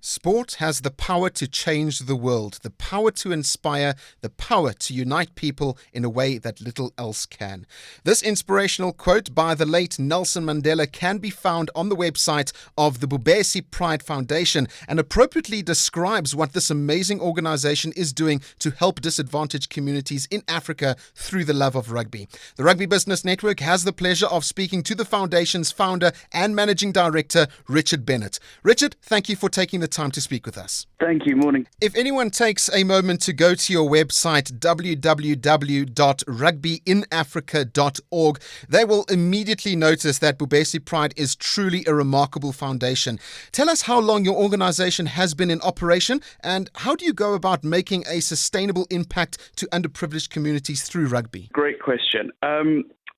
Sport has the power to change the world, the power to inspire, the power to unite people in a way that little else can. This inspirational quote by the late Nelson Mandela can be found on the website of the Bhubesi Pride Foundation and appropriately describes what this amazing organization is doing to help disadvantaged communities in Africa through the love of rugby. The Rugby Business Network has the pleasure of speaking to the foundation's founder and managing director, Richard Bennett. Richard, thank you for taking the time to speak with us. Thank you. Morning. If anyone takes a moment to go to your website, www.rugbyinafrica.org, they will immediately notice that Bhubesi Pride is truly a remarkable foundation. Tell us how long your organization has been in operation and how do you go about making a sustainable impact to underprivileged communities through rugby? Great question.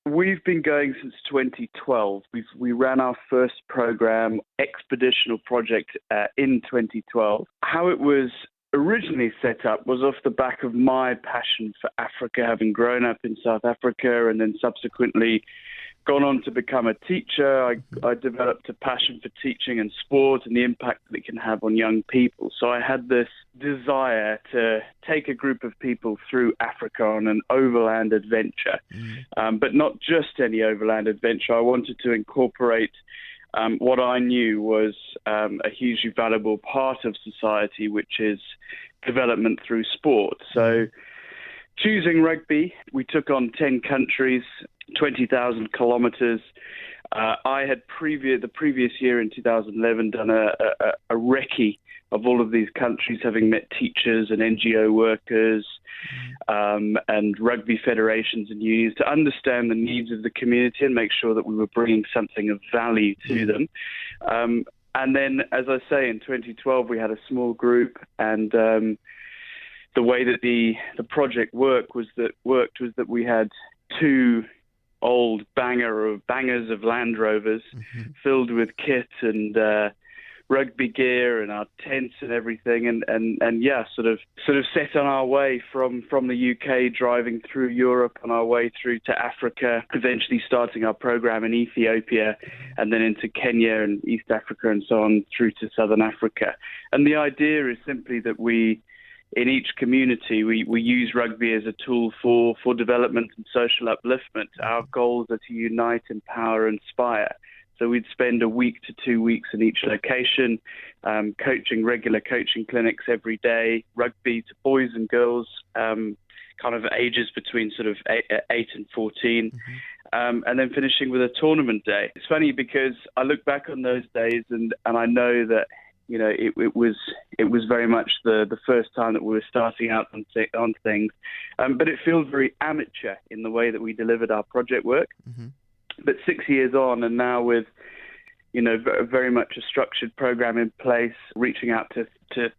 We've been going since 2012. We ran our first program, Expeditional Project, in 2012. How it was originally set up was off the back of my passion for Africa, having grown up in South Africa and then subsequently gone on to become a teacher. I developed a passion for teaching and sport and the impact that it can have on young people. So I had this desire to take a group of people through Africa on an overland adventure, but not just any overland adventure. I wanted to incorporate what I knew was a hugely valuable part of society, which is development through sport. So choosing rugby, we took on 10 countries, 20,000 kilometers. I had the previous year in 2011 done a recce of all of these countries, having met teachers and NGO workers and rugby federations and unions to understand the needs of the community and make sure that we were bringing something of value to them. And then, as I say, in 2012 we had a small group, and the way that the project worked was that we had two old bangers of Land Rovers filled with kit and rugby gear and our tents and everything, and sort of set on our way from the UK, driving through Europe on our way through to Africa, eventually starting our program in Ethiopia and then into Kenya and East Africa and so on through to Southern Africa. And the idea is simply that in each community, we use rugby as a tool for development and social upliftment. Our goals are to unite, empower, inspire. So we'd spend a week to 2 weeks in each location, regular coaching clinics every day, rugby to boys and girls, kind of ages between sort of 8 and 14, and then finishing with a tournament day. It's funny because I look back on those days and I know that, you know, it was very much the first time that we were starting out on things, but it feels very amateur in the way that we delivered our project work. But 6 years on, and now with, you know, very much a structured program in place, reaching out to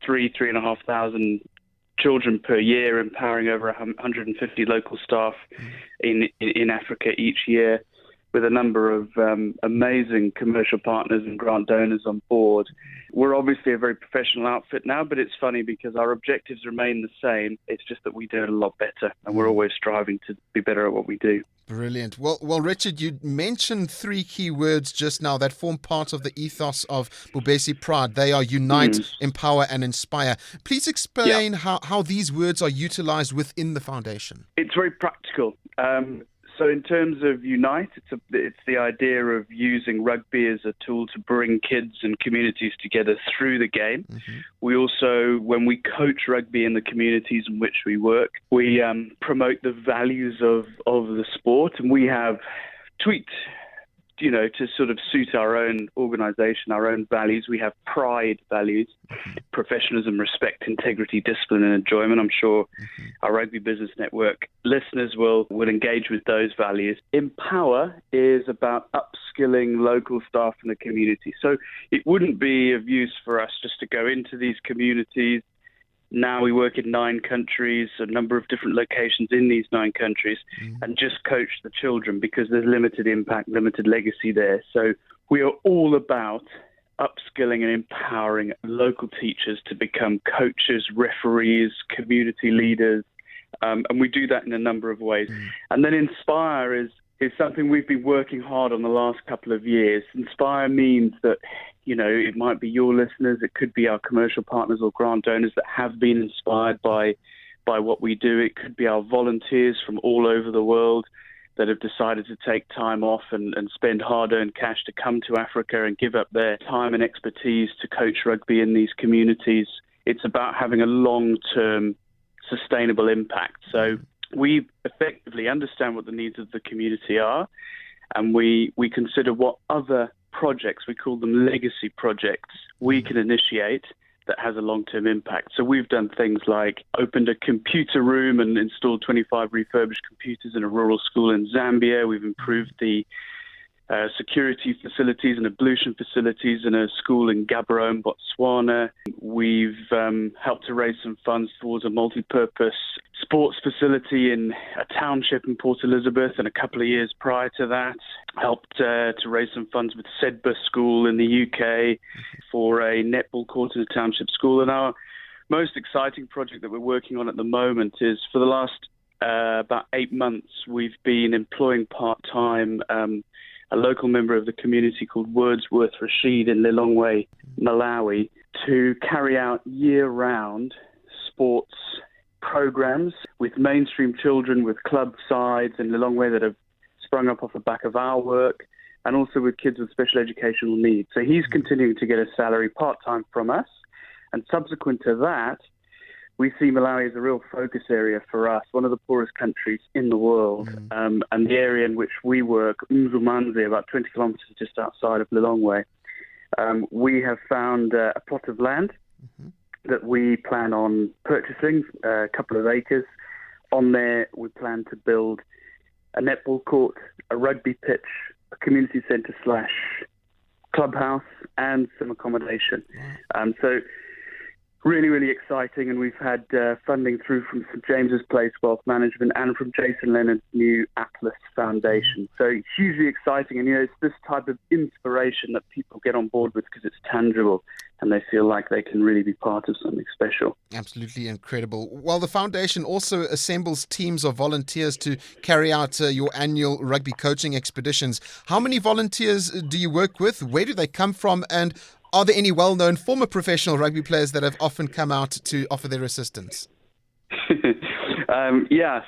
3,500 children per year, empowering over 150 local staff in Africa each year, with a number of amazing commercial partners and grant donors on board. We're obviously a very professional outfit now, but it's funny because our objectives remain the same. It's just that we do it a lot better, and we're always striving to be better at what we do. Brilliant. Well, Richard, you mentioned three key words just now that form part of the ethos of Bhubesi Pride. They are unite, empower, and inspire. Please explain how these words are utilized within the foundation. It's very practical. So in terms of unite, it's the idea of using rugby as a tool to bring kids and communities together through the game. We also, when we coach rugby in the communities in which we work, we promote the values of the sport, and we have tweaked, you know, to sort of suit our own organization, our own values. We have pride values, professionalism, respect, integrity, discipline, and enjoyment. I'm sure our Rugby Business Network listeners will engage with those values. Empower is about upskilling local staff in the community. So it wouldn't be of use for us just to go into these communities. Now we work in 9 countries, a number of different locations in these 9 countries, and just coach the children because there's limited impact, limited legacy there. So we are all about upskilling and empowering local teachers to become coaches, referees, community leaders, and we do that in a number of ways. And then inspire is is something we've been working hard on the last couple of years. Inspire means that, it might be your listeners, it could be our commercial partners or grant donors that have been inspired by what we do. It could be our volunteers from all over the world that have decided to take time off and spend hard-earned cash to come to Africa and give up their time and expertise to coach rugby in these communities. It's about having a long-term sustainable impact. So we effectively understand what the needs of the community are, and we consider what other projects, we call them legacy projects, we can initiate that has a long-term impact. So we've done things like opened a computer room and installed 25 refurbished computers in a rural school in Zambia. We've improved the security facilities and ablution facilities in a school in Gaborone, Botswana. We've helped to raise some funds towards a multi-purpose sports facility in a township in Port Elizabeth, and a couple of years prior to that, helped to raise some funds with Sedba School in the UK for a netball court in a township school. And our most exciting project that we're working on at the moment is, for the last about 8 months, we've been employing part-time a local member of the community called Wordsworth Rashid in Lilongwe, Malawi, to carry out year-round sports programs with mainstream children, with club sides in Lilongwe that have sprung up off the back of our work, and also with kids with special educational needs. So he's continuing to get a salary part-time from us, and subsequent to that, we see Malawi as a real focus area for us, one of the poorest countries in the world. And the area in which we work, Mzumanzi, about 20 kilometers just outside of Lilongwe, we have found a plot of land that we plan on purchasing, a couple of acres. On there, we plan to build a netball court, a rugby pitch, a community centre / clubhouse, and some accommodation. So really, really exciting, and we've had funding through from St James's Place Wealth Management and from Jason Leonard's new Atlas Foundation. So hugely exciting, and it's this type of inspiration that people get on board with because it's tangible and they feel like they can really be part of something special. Absolutely incredible. Well, the foundation also assembles teams of volunteers to carry out your annual rugby coaching expeditions. How many volunteers do you work with? Where do they come from? And are there any well-known former professional rugby players that have often come out to offer their assistance?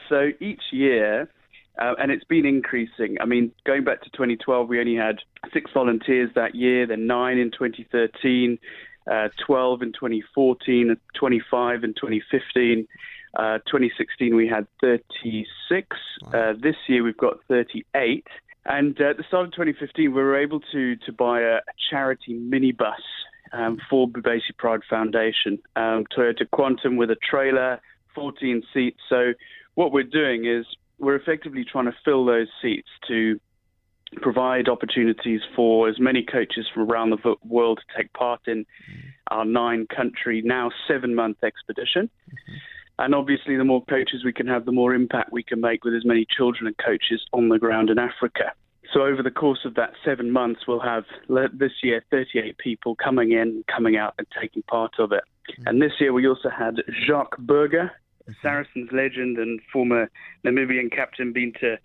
So each year, and it's been increasing. I mean, going back to 2012, we only had 6 volunteers that year, then 9 in 2013, 12 in 2014, 25 in 2015. 2016, we had 36. Wow. This year, we've got 38. And at the start of 2015, we were able to buy a charity minibus for Bhubesi Pride Foundation, Toyota Quantum with a trailer, 14 seats. So what we're doing is we're effectively trying to fill those seats to provide opportunities for as many coaches from around the world to take part in our 9-country, now 7-month expedition. And obviously, the more coaches we can have, the more impact we can make with as many children and coaches on the ground in Africa. So over the course of that 7 months, we'll have this year 38 people coming in, coming out and taking part of it. And this year we also had Jacques Burger, Saracens legend and former Namibian captain, been to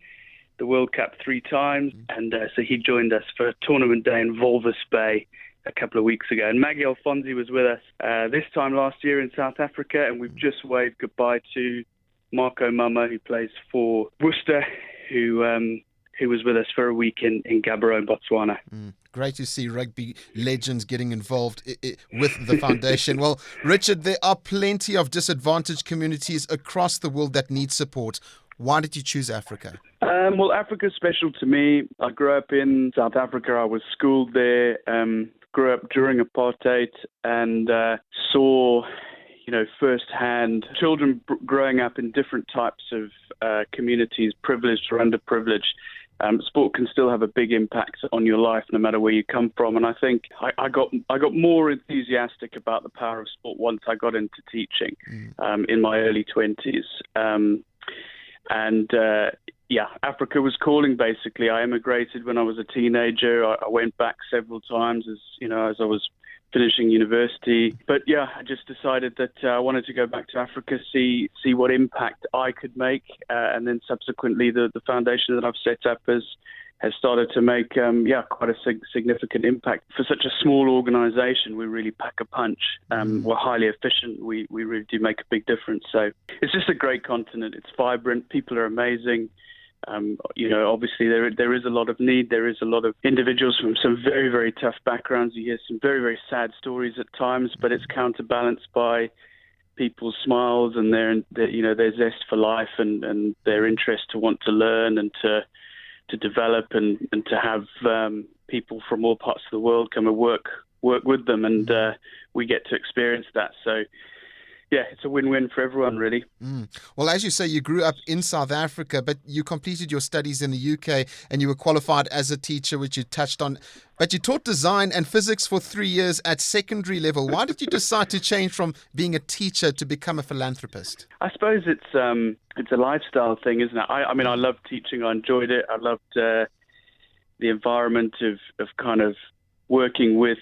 the World Cup 3 times. And so he joined us for a tournament day in Walvis Bay a couple of weeks ago. And Maggie Alfonsi was with us this time last year in South Africa, and we've just waved goodbye to Marco Mama, who plays for Worcester, who was with us for a week in Gaborone, Botswana. Great to see rugby legends getting involved with the foundation. Well, Richard, there are plenty of disadvantaged communities across the world that need support. Why did you choose Africa? Well, Africa's special to me. I grew up in South Africa. I was schooled there, grew up during apartheid, and saw, firsthand children growing up in different types of communities, privileged or underprivileged. Sport can still have a big impact on your life, no matter where you come from. And I think I got more enthusiastic about the power of sport once I got into teaching in my early 20s. Africa was calling. Basically, I immigrated when I was a teenager. I went back several times as I was finishing university. But yeah, I just decided that I wanted to go back to Africa, see what impact I could make, and then subsequently the foundation that I've set up has started to make quite a significant impact. For such a small organisation, we really pack a punch. We're highly efficient. We really do make a big difference. So it's just a great continent. It's vibrant. People are amazing. Obviously there is a lot of need. There is a lot of individuals from some very, very tough backgrounds. You hear some very, very sad stories at times, but it's counterbalanced by people's smiles and their zest for life and their interest to want to learn and to develop and to have people from all parts of the world come and work with them, and we get to experience that. So yeah, it's a win-win for everyone, really. Well, as you say, you grew up in South Africa, but you completed your studies in the UK and you were qualified as a teacher, which you touched on. But you taught design and physics for 3 years at secondary level. Why did you decide to change from being a teacher to become a philanthropist? I suppose it's a lifestyle thing, isn't it? I mean, I loved teaching. I enjoyed it. I loved the environment of kind of working with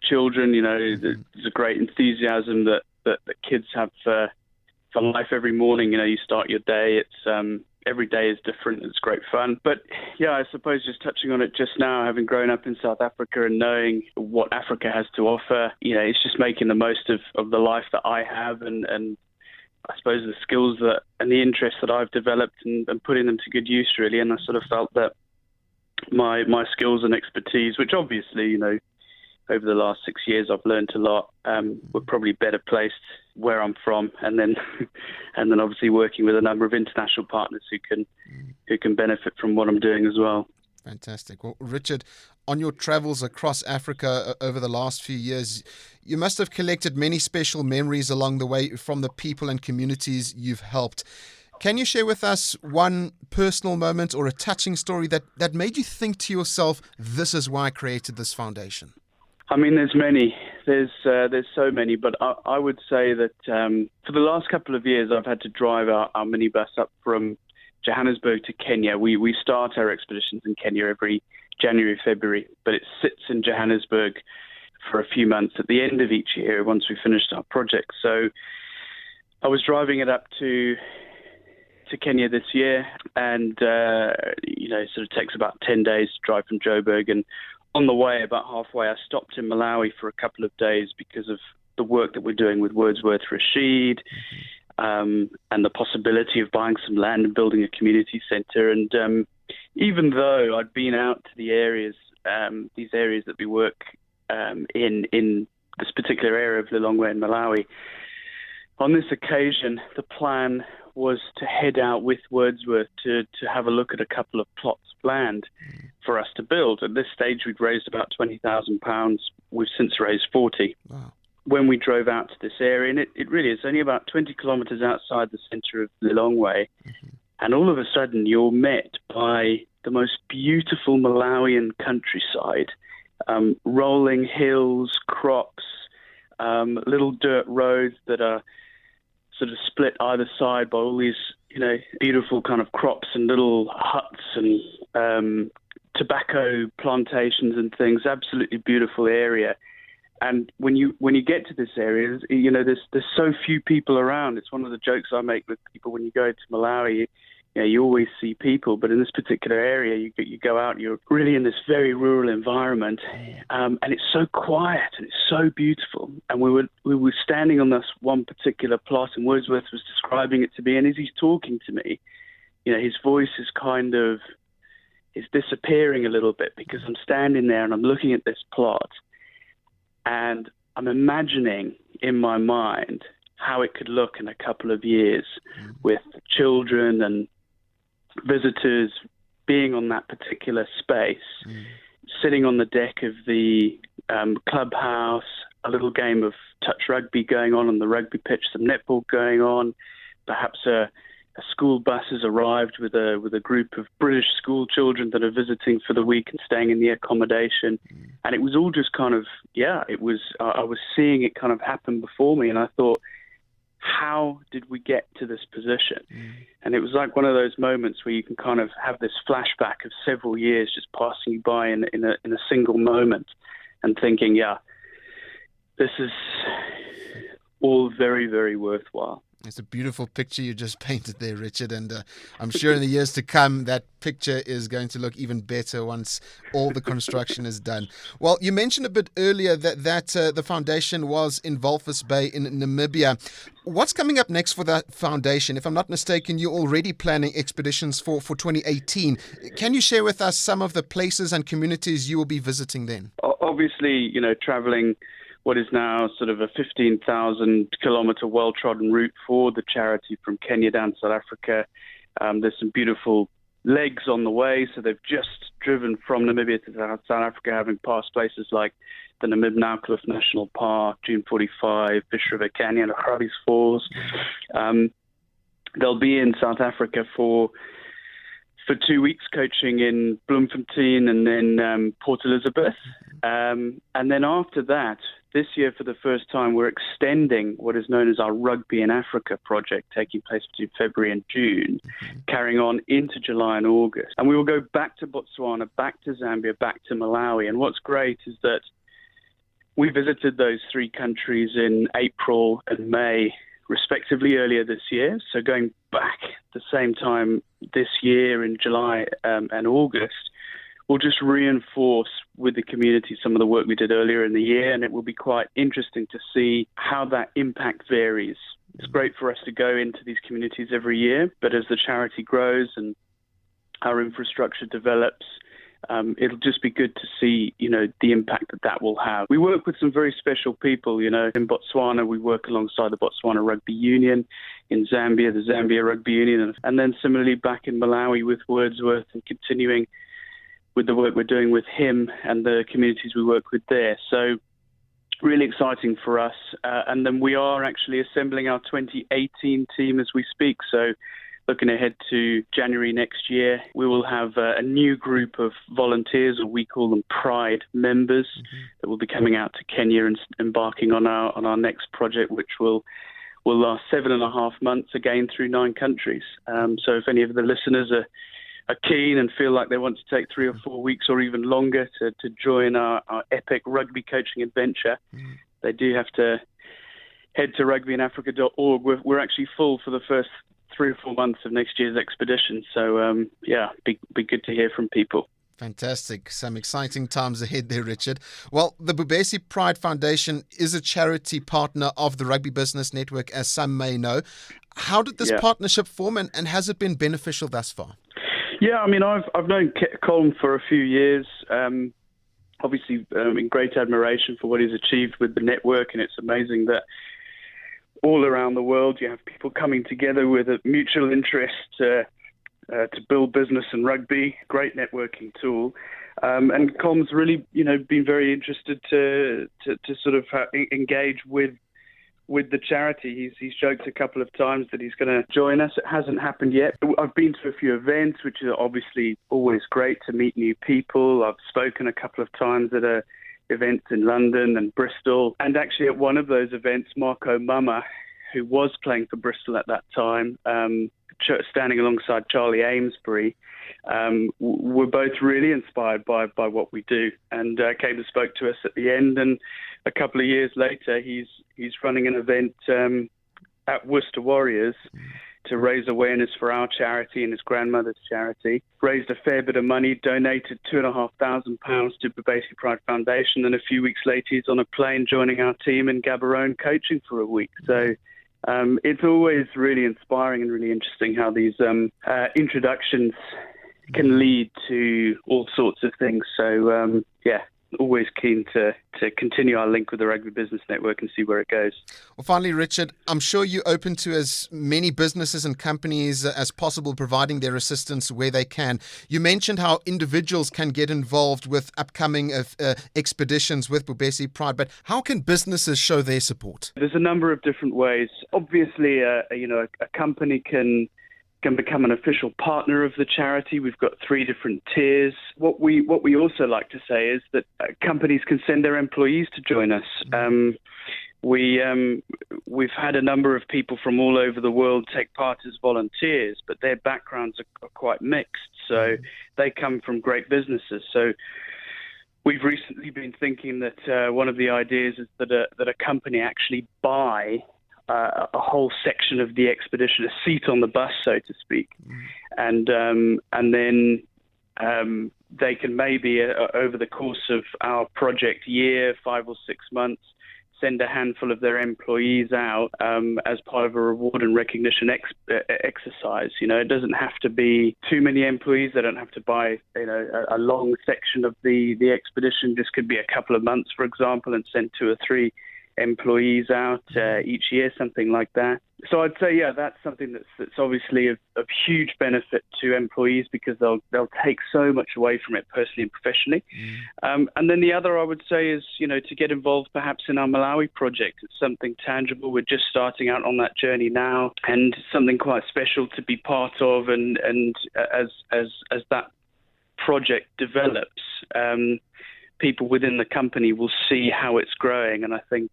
children. There's a great enthusiasm that kids have for life every morning. You start your day. It's every day is different. It's great fun. But yeah, I suppose just touching on it just now, having grown up in South Africa and knowing what Africa has to offer, it's just making the most of the life that I have and I suppose the skills and the interests that I've developed and putting them to good use, really. And I sort of felt that my skills and expertise, which obviously, over the last 6 years, I've learned a lot. We're probably better placed where I'm from, and then obviously working with a number of international partners who can benefit from what I'm doing as well. Fantastic. Well, Richard, on your travels across Africa over the last few years, you must have collected many special memories along the way from the people and communities you've helped. Can you share with us one personal moment or a touching story that made you think to yourself, this is why I created this foundation? I mean, there's many. There's so many, but I would say that for the last couple of years, I've had to drive our minibus up from Johannesburg to Kenya. We start our expeditions in Kenya every January, February, but it sits in Johannesburg for a few months at the end of each year once we finished our project. So I was driving it up to Kenya this year, and it sort of takes about 10 days to drive from Joburg. And on the way, about halfway, I stopped in Malawi for a couple of days because of the work that we're doing with Wordsworth Rashid, and the possibility of buying some land and building a community centre. And even though I'd been out to the areas, these areas that we work in this particular area of Lilongwe in Malawi, on this occasion, the plan was to head out with Wordsworth to have a look at a couple of plots of land for us to build. At this stage, we'd raised about £20,000. We've since raised 40. Wow. When we drove out to this area, and it really is only about 20 kilometres outside the centre of Lilongwe, and all of a sudden you're met by the most beautiful Malawian countryside, rolling hills, crops, little dirt roads that are sort of split either side by all these, beautiful kind of crops and little huts and tobacco plantations and things. Absolutely beautiful area. And when you get to this area, there's so few people around. It's one of the jokes I make with people when you go to Malawi. You always see people, but in this particular area, you go out, you're really in this very rural environment, and it's so quiet and it's so beautiful. And we were standing on this one particular plot, and Wordsworth was describing it to me. And as he's talking to me, his voice is disappearing a little bit because I'm standing there and I'm looking at this plot, and I'm imagining in my mind how it could look in a couple of years with children and visitors being on that particular space, sitting on the deck of the clubhouse, a little game of touch rugby going on the rugby pitch, some netball going on, perhaps a school bus has arrived with a group of British school children that are visiting for the week and staying in the accommodation. And it was all just kind of, I was seeing it kind of happen before me, and I thought, how did we get to this position? And it was like one of those moments where you can kind of have this flashback of several years just passing you by in a single moment and thinking, this is all very, very worthwhile. It's a beautiful picture you just painted there, Richard, and I'm sure in the years to come that picture is going to look even better once all the construction is done. Well, you mentioned a bit earlier that the foundation was in Walvis Bay in Namibia. What's coming up next for that foundation? If I'm not mistaken, you're already planning expeditions for 2018. Can you share with us some of the places and communities you will be visiting then? Obviously, traveling what is now sort of a 15,000 kilometre well-trodden route for the charity from Kenya down to South Africa. There's some beautiful legs on the way, so they've just driven from Namibia to South Africa, having passed places like the Namib-Naukluft National Park, June 45, Fish River Canyon, Harvey's Falls. They'll be in South Africa for 2 weeks, coaching in Bloemfontein and then Port Elizabeth. And then after that, this year for the first time, we're extending what is known as our Rugby in Africa project, taking place between February and June, carrying on into July and August. And we will go back to Botswana, back to Zambia, back to Malawi. And what's great is that we visited those three countries in April and May, respectively, earlier this year. So going back the same time this year in July and August, we'll just reinforce with the community some of the work we did earlier in the year, and it will be quite interesting to see how that impact varies. It's great for us to go into these communities every year, but as the charity grows and our infrastructure develops, it'll just be good to see, the impact that will have. We work with some very special people, In Botswana, we work alongside the Botswana Rugby Union. In Zambia, the Zambia Rugby Union. And then similarly back in Malawi with Wordsworth, and continuing with the work we're doing with him and the communities we work with there. So really exciting for us. And then we are actually assembling our 2018 team as we speak. So looking ahead to January next year, we will have a new group of volunteers, or we call them Pride members, that will be coming out to Kenya and embarking on our next project, which will last 7.5 months, again through 9 countries. So if any of the listeners are keen and feel like they want to take 3 or 4 weeks or even longer to join our epic rugby coaching adventure, they do have to head to rugbyinafrica.org. We're actually full for the first 3 or 4 months of next year's expedition. So, be good to hear from people. Fantastic. Some exciting times ahead there, Richard. Well, the Bhubesi Pride Foundation is a charity partner of the Rugby Business Network, as some may know. How did this partnership form, and has it been beneficial thus far? Yeah, I mean, I've known Colm for a few years, obviously in great admiration for what he's achieved with the network, and it's amazing that all around the world you have people coming together with a mutual interest to build business and rugby. Great networking tool. And Colm's really, been very interested to sort of engage with the charity. He's joked a couple of times that he's going to join us. It hasn't happened yet. I've been to a few events, which are obviously always great to meet new people. I've spoken a couple of times at events in London and Bristol. And actually at one of those events, Marco Mama, who was playing for Bristol at that time, standing alongside Charlie Amesbury, were both really inspired by what we do, and came and spoke to us at the end. And a couple of years later, he's running an event at Worcester Warriors to raise awareness for our charity and his grandmother's charity. Raised a fair bit of money, donated £2,500 to Bhubesi Pride Foundation, and a few weeks later he's on a plane joining our team in Gaborone coaching for a week. So it's always really inspiring and really interesting how these introductions can lead to all sorts of things. So, always keen to continue our link with the Rugby Business Network and see where it goes. Well, finally, Richard, I'm sure you're open to as many businesses and companies as possible providing their assistance where they can. You mentioned how individuals can get involved with upcoming expeditions with Bhubesi Pride, but how can businesses show their support? There's a number of different ways. Obviously, a company can become an official partner of the charity. We've got 3 different tiers. What we also like to say is that companies can send their employees to join us. We've had a number of people from all over the world take part as volunteers, but their backgrounds are quite mixed. So they come from great businesses. So We've recently been thinking that one of the ideas is that a company actually buy a whole section of the expedition, a seat on the bus, so to speak, and then they can maybe over the course of our project year, 5 or 6 months, send a handful of their employees out as part of a reward and recognition exercise. It doesn't have to be too many employees. They don't have to buy a long section of the expedition. This could be a couple of months, for example, and send 2 or 3 employees out each year, something like that. So I'd say, that's something that's obviously of huge benefit to employees because they'll take so much away from it personally and professionally. And then the other I would say is, to get involved perhaps in our Malawi project. It's something tangible. We're just starting out on that journey now, and something quite special to be part of. And as that project develops, people within the company will see how it's growing. And I think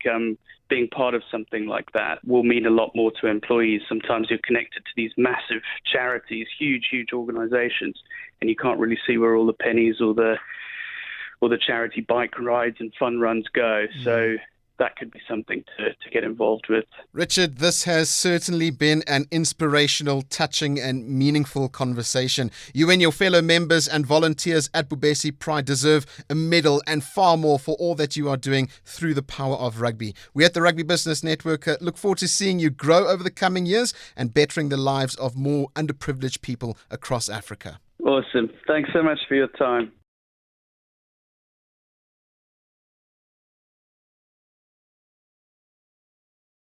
being part of something like that will mean a lot more to employees. Sometimes you're connected to these massive charities, huge organizations, and you can't really see where all the pennies or the charity bike rides and fun runs go. So that could be something to get involved with. Richard, this has certainly been an inspirational, touching and meaningful conversation. You and your fellow members and volunteers at Bhubesi Pride deserve a medal and far more for all that you are doing through the power of rugby. We at the Rugby Business Network look forward to seeing you grow over the coming years and bettering the lives of more underprivileged people across Africa. Awesome. Thanks so much for your time.